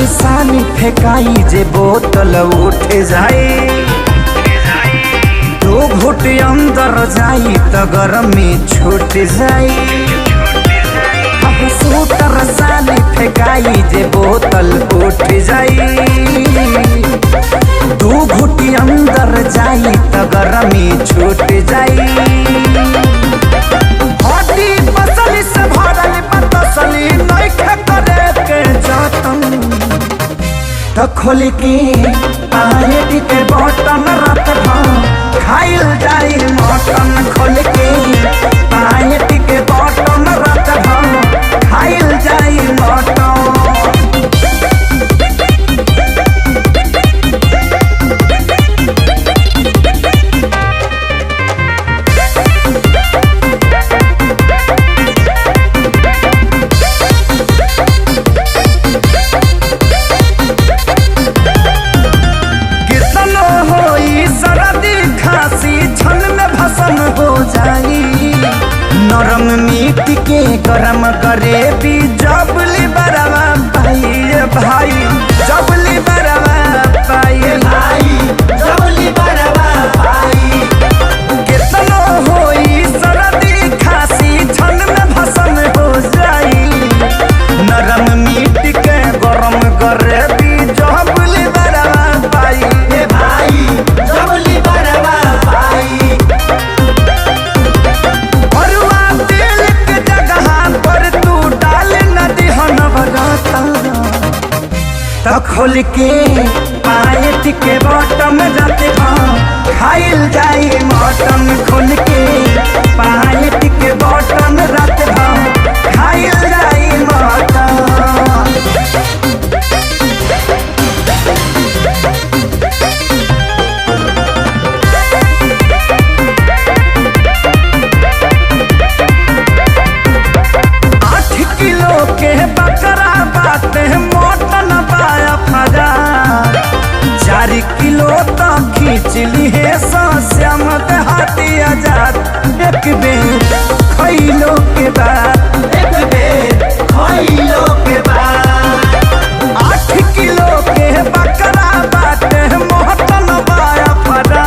सानी फेंकाई जे बोतल उठ जाए, दो घुट अंदर जाई तो गर्मी छूट जाए। अब सूटर सानी फेंकाई जे बोतल उठ जाए, दो घुट अंदर जाई तो गर्मी छूट जाए। हड्डी पसली से भरल पतसली नइखे करे के जतन, तो खोल के पायट के बटन रात भर खाइल जाई मटन। खोल के पायट के बटन रात भर खाइल जाई मटन। नरम मीट के गरम करे भी जबली बरवा पाई भाई, जबली बरवा पाई भाई, जबली बरवा पाई। कितनो होई सर्दी खांसी छन में भसन हो जाई, नरम मीट के गरम करे भी जबली बरवा पाई भाई, जबली बरवा पाई। तो खोल के पायट के बटन जाते खाइल जाई मटन। खोल के पायट के बटन रात खाइल जाई मटन। के बकरा बाटे मटन पाया फजा, 4 किलो तो खींच ली है श्याम देहाती आजाद। एक बेर खइलो के बाद, एक बेर खइलो के बाद, 8 किलो के बकरा बाटे मटन पाया फजा,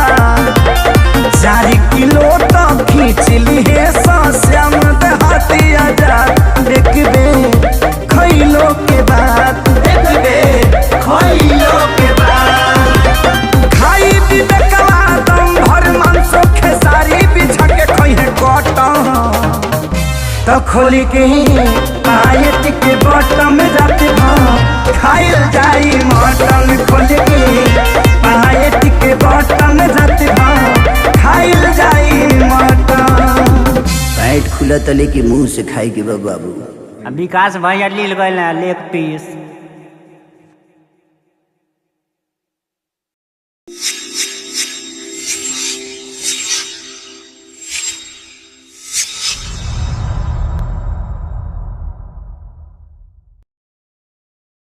4 किलो तो खींच ली है श्याम देहाती आजाद। एक बेर खइलो के बाद, एक बेर खइलो के बाद, खाई भी बेकला दम भर मांसो खेसारी बिछा के खइहे कटन। तो खोल के पायट के बटन जाते खाइल जाई मटन। खोल के पायट के बटन जाते खाइल जाई मटन। पैट खुला तले के मुंह से खाई के बाबू। विकास भैया लील गए लेग पीस।